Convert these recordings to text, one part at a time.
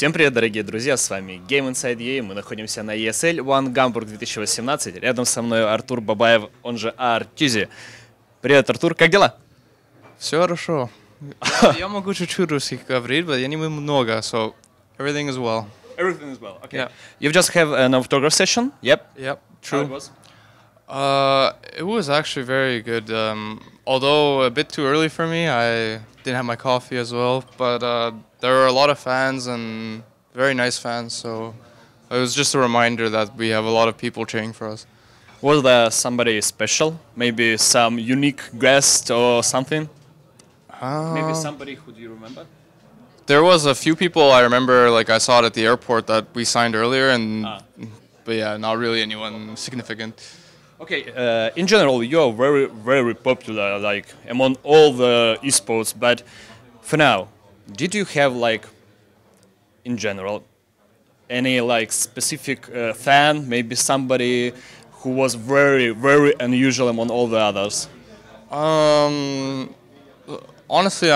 Всем привет, дорогие друзья, с вами Game Inside EA, мы находимся на ESL One Hamburg 2018, рядом со мной Артур Бабаев, он же Arteezy. Привет, Артур, как дела? Все хорошо. Я могу чуть-чуть русский говорить, но я не много, so everything is well. Everything is well, okay. Yeah. You just have an autograph session? Yep. Yep, How true. it was? It was actually very good. Although a bit too early for me, I didn't have my coffee as well, but there were a lot of fans and very nice fans, so it was just a reminder that we have a lot of people cheering for us. Was there somebody special? Maybe some unique guest or something? Maybe somebody who do you remember? There was a few people I remember, like I saw it at the airport that we signed earlier, and but yeah, not really anyone significant. Okay, in general, you're very, very popular, like, among all the esports, but for now, did you have, like, in general, any, like, specific fan, maybe somebody who was very, very unusual among all the others? Honestly,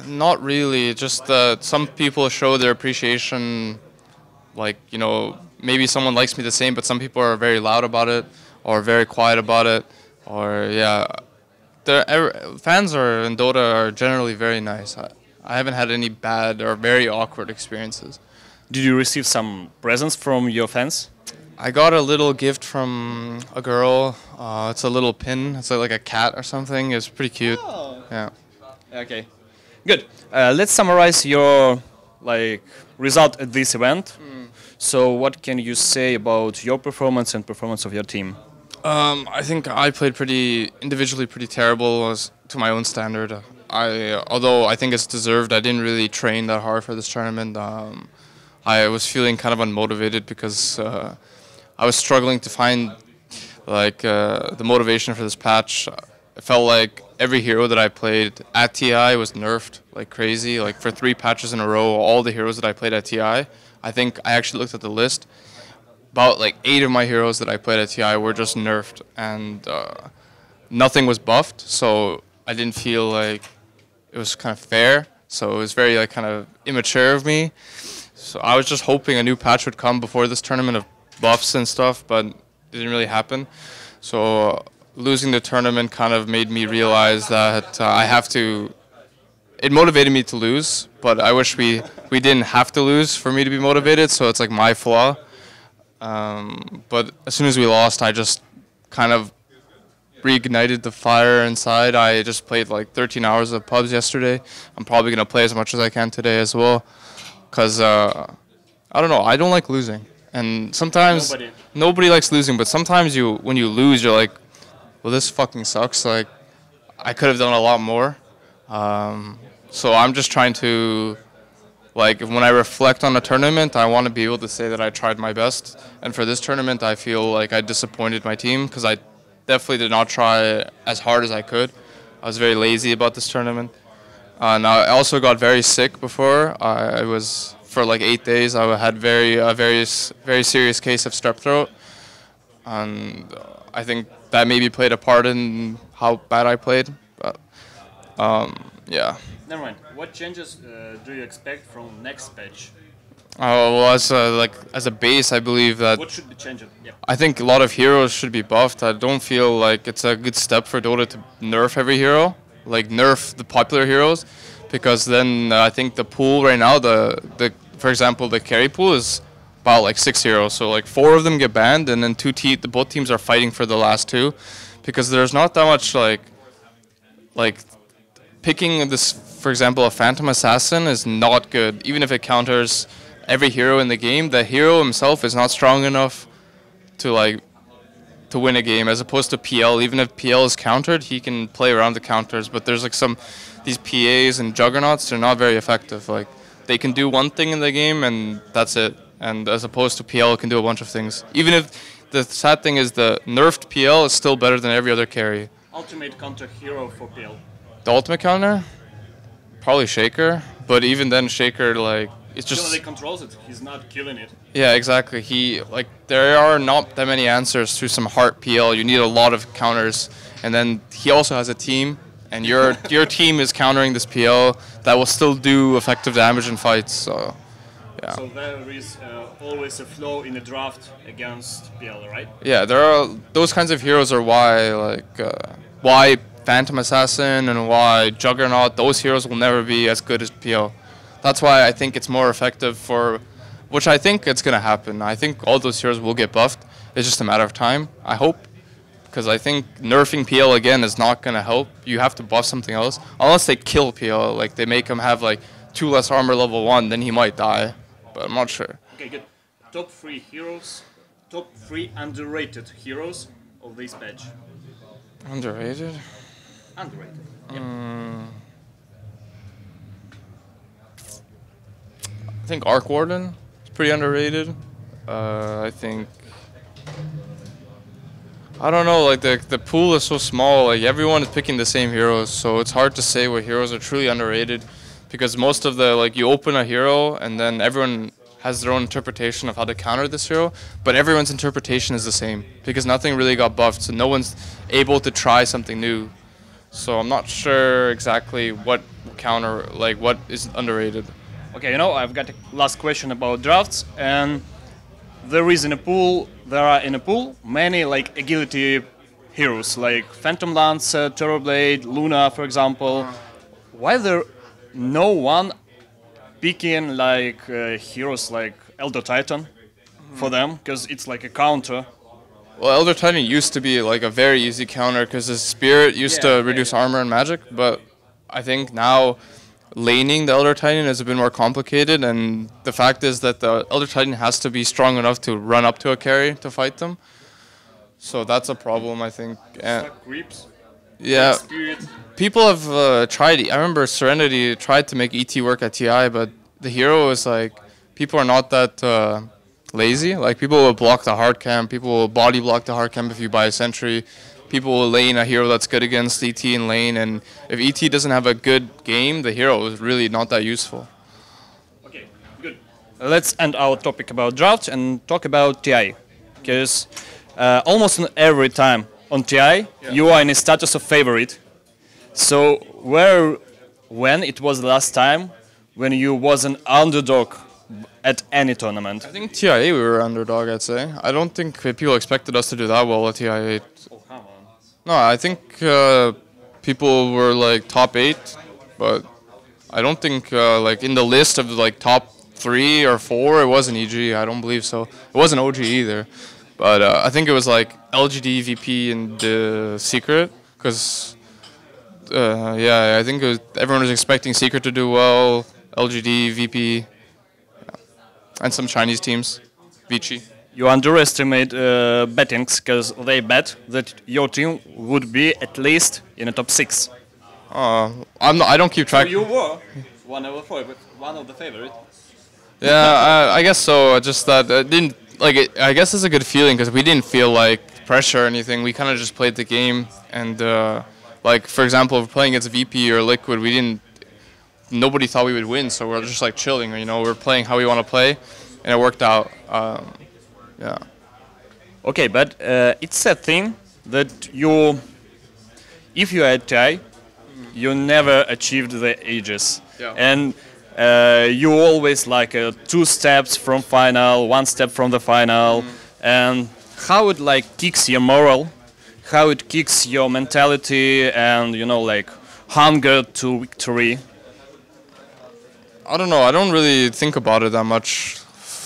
not really. Just some people show their appreciation, like, you know, maybe someone likes me the same, but some people are very loud about it, or very quiet about it, or yeah. Fans in Dota are generally very nice. I haven't had any bad or very awkward experiences. Did you receive some presents from your fans? I got a little gift from a girl. It's a little pin. It's like a cat or something. It's pretty cute. Oh. Yeah. Okay, good. Let's summarize your result at this event. So, what can you say about your performance and performance of your team? I think I played individually pretty terrible to my own standard. Although I think it's deserved, I didn't really train that hard for this tournament. I was feeling kind of unmotivated because I was struggling to find the motivation for this patch. It felt like every hero that I played at TI was nerfed like crazy. Like for 3 patches in a row, all the heroes that I played at TI, I think I actually looked at the list. About like 8 of my heroes that I played at TI were just nerfed, and nothing was buffed. So I didn't feel like it was kind of fair. So it was very kind of immature of me. So I was just hoping a new patch would come before this tournament of buffs and stuff, but it didn't really happen. So losing the tournament kind of made me realize that it motivated me to lose, but I wish we didn't have to lose for me to be motivated, so it's like my flaw. But as soon as we lost, I just kind of reignited the fire inside. I just played like 13 hours of pubs yesterday. I'm probably going to play as much as I can today as well, because I don't know, I don't like losing. And sometimes nobody likes losing, but sometimes when you lose, you're like, well, this fucking sucks. Like, I could have done a lot more. So I'm just trying to, when I reflect on a tournament, I want to be able to say that I tried my best. And for this tournament, I feel like I disappointed my team because I definitely did not try as hard as I could. I was very lazy about this tournament. And I also got very sick before. I was, for like 8 days, I had a very serious case of strep throat. And I think that maybe played a part in how bad I played. But, yeah. Never mind. What changes do you expect from next patch? Well, as a base, I believe that. What should be changed? Yep. I think a lot of heroes should be buffed. I don't feel like it's a good step for Dota to nerf every hero, like nerf the popular heroes, because then I think the pool right now, for example, the carry pool is about like 6 heroes. So like 4 of them get banned, and then both teams are fighting for the last 2, because there's not that much like picking this. For example, a Phantom Assassin is not good. Even if it counters every hero in the game, the hero himself is not strong enough to win a game, as opposed to PL. Even if PL is countered, he can play around the counters, but there's like these PAs and Juggernauts, they're not very effective. Like, they can do one thing in the game and that's it. And as opposed to PL can do a bunch of things. Even if the sad thing is the nerfed PL is still better than every other carry. Ultimate counter hero for PL. The ultimate counter? Probably Shaker, but even then Shaker, it's just... Still, he controls it, he's not killing it. Yeah, exactly. There are not that many answers to some hard PL. You need a lot of counters, and then he also has a team, and your team is countering this PL that will still do effective damage in fights, so... Yeah. So there is always a flow in the draft against PL, right? Yeah, there are those kinds of heroes are why Phantom Assassin and why Juggernaut, those heroes will never be as good as PL. That's why I think it's more effective for, which I think it's going to happen. I think all those heroes will get buffed. It's just a matter of time, I hope. Because I think nerfing PL again is not going to help. You have to buff something else. Unless they kill PL, like they make him have like 2 less armor level 1, then he might die. But I'm not sure. Okay, good. Top 3 heroes, top 3 underrated heroes of this patch. Underrated? Underrated. Yep. I think Arc Warden is pretty underrated. I think, I don't know, like the pool is so small, like everyone is picking the same heroes, so it's hard to say what heroes are truly underrated, because most of the, like, you open a hero and then everyone has their own interpretation of how to counter this hero, but everyone's interpretation is the same, because nothing really got buffed, so no one's able to try something new. So I'm not sure exactly what counter, like what is underrated. Okay, you know, I've got a last question about drafts, and there are in a pool many like agility heroes, like Phantom Lance, Terrorblade, Luna, for example. Why there no one picking like heroes like Elder Titan for them? Because it's like a counter. Well, Elder Titan used to be like a very easy counter because his spirit used to reduce armor and magic, but I think now laning the Elder Titan is a bit more complicated, and the fact is that the Elder Titan has to be strong enough to run up to a carry to fight them. So that's a problem, I think. And Creeps. yeah, people have tried. I remember Serenity tried to make ET work at TI, but the hero is like, people are not that lazy. Like, people will block the hard camp, people will body block the hard camp if you buy a sentry. People will lane a hero that's good against ET in lane, and if ET doesn't have a good game, the hero is really not that useful. Okay, good. Let's end our topic about draft and talk about TI, because almost every time on TI you are in a status of favorite. So when it was the last time when you was an underdog at any tournament? I think TI8 we were underdog, I'd say. I don't think people expected us to do that well at TI8. Oh, come on. No, I think people were like top 8, but I don't think like in the list of like top 3 or 4 it wasn't EG. I don't believe so. It wasn't OG either, but I think it was like LGD, VP, and Secret, because yeah, I think it was, everyone was expecting Secret to do well, LGD, VP, yeah, and some Chinese teams, Vici. You underestimate bettings, because they bet that your team would be at least in the top 6. I don't keep track. So you were one of the favorites. Yeah, I guess so. Just that didn't like it. I guess it's a good feeling because we didn't feel like pressure or anything. We kind of just played the game, and like, for example, if we're playing against VP or Liquid, we didn't. Nobody thought we would win, so we're just like chilling. You know, we're playing how we want to play, and it worked out. Yeah. Okay, but it's a thing that if you had TI, you never achieved the ages. Yeah. And you always like 2 steps from final, 1 step from the final. And how it like kicks your moral, how it kicks your mentality and, you know, like hunger to victory. I don't know. I don't really think about it that much.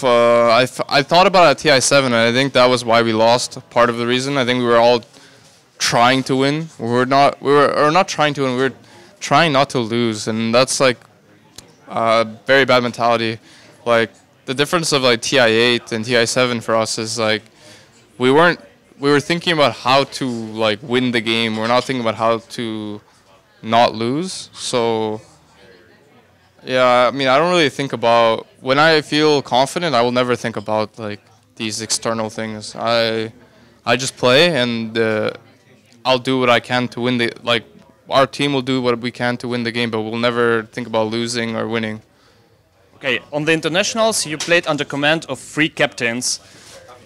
I thought about it at TI7, and I think that was why we lost. Part of the reason. I think we were all trying to win. We were not trying to win. We were trying not to lose, and that's like a very bad mentality. Like, the difference of like TI8 and TI7 for us is like we were thinking about how to like win the game. We're not thinking about how to not lose. So yeah, I mean, I don't really think about, when I feel confident, I will never think about like these external things. I just play, and I'll do what I can to win our team will do what we can to win the game, but we'll never think about losing or winning. Okay, on the internationals, you played under command of 3 captains,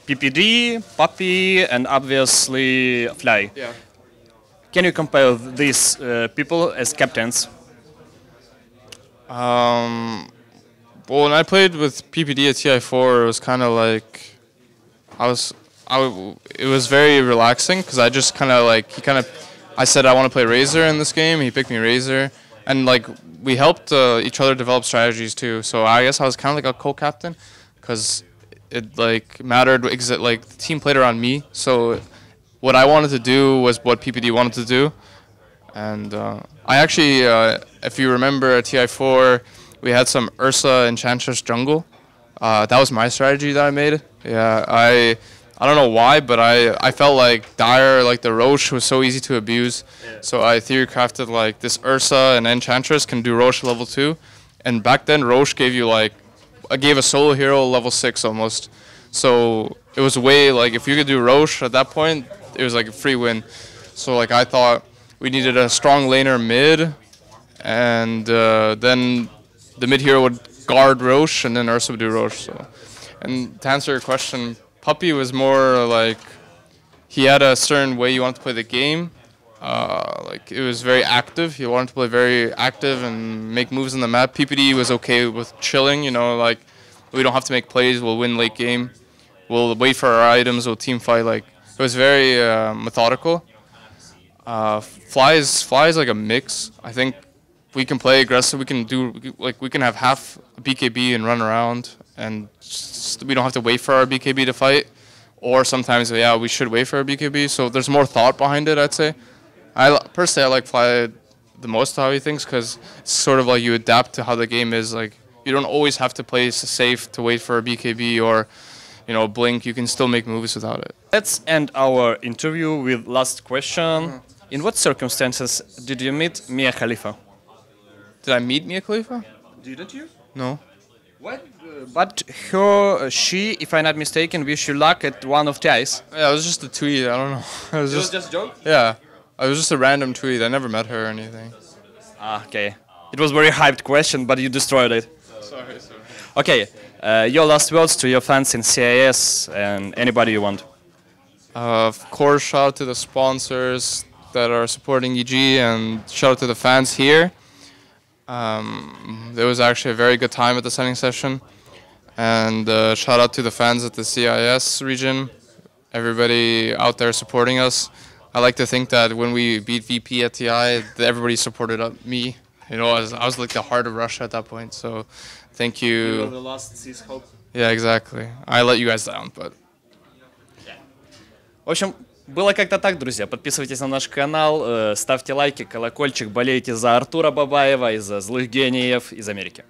PPD, Puppy, and obviously Fly. Yeah. Can you compare these people as captains? Well, when I played with PPD at TI4, it was kind of like it was very relaxing because I just kind of like I said I want to play Razor in this game. He picked me Razor, and like we helped each other develop strategies too. So I guess I was kind of like a co-captain because it like mattered. Like the team played around me, so what I wanted to do was what PPD wanted to do. And I actually, if you remember at TI4, we had some Ursa Enchantress jungle. That was my strategy that I made. Yeah, I don't know why, but I felt like Dire, like the Roche, was so easy to abuse. Yeah. So I theory crafted like this Ursa and Enchantress can do Roche level 2. And back then Roche gave you like, gave a solo hero level 6 almost. So it was way like, if you could do Roche at that point, it was like a free win. So like I thought we needed a strong laner mid, and then the mid hero would guard Roche, and then Ursa would do Roche. So, and to answer your question, Puppy was more like he had a certain way you wanted to play the game. Like it was very active. He wanted to play very active and make moves on the map. PPD was okay with chilling. You know, like we don't have to make plays. We'll win late game. We'll wait for our items. We'll team fight. Like it was very methodical. Fly is like a mix. I think we can play aggressive. We can do like we can have half a BKB and run around, and we don't have to wait for our BKB to fight. Or sometimes, yeah, we should wait for our BKB. So there's more thought behind it, I'd say. Personally, I like Fly the most how he thinks because it's sort of like you adapt to how the game is. Like you don't always have to play safe to wait for a BKB or, you know, blink. You can still make moves without it. Let's end our interview with last question. In what circumstances did you meet Miei Halifoi? Did I meet Mia Khalifa? Didn't you? No. What? But she, if I'm not mistaken, wish you luck at one of TIs. Yeah, it was just a tweet. I don't know. It was just a joke? Yeah. It was just a random tweet. I never met her or anything. Ah, okay. It was a very hyped question, but you destroyed it. Sorry. Okay. Your last words to your fans in CIS and anybody you want. Of course, shout out to the sponsors that are supporting EG, and shout out to the fans here. There was actually a very good time at the signing session, and shout out to the fans at the CIS region, everybody out there supporting us. I like to think that when we beat VP at TI, everybody supported me. You know, I was like the heart of Russia at that point, so thank you. You were the last Seas hope. Yeah, exactly. I let you guys down, but... В общем, было как-то так, друзья. Подписывайтесь на наш канал, ставьте лайки, колокольчик, болейте за Артура Бабаева и за злых гениев из Америки.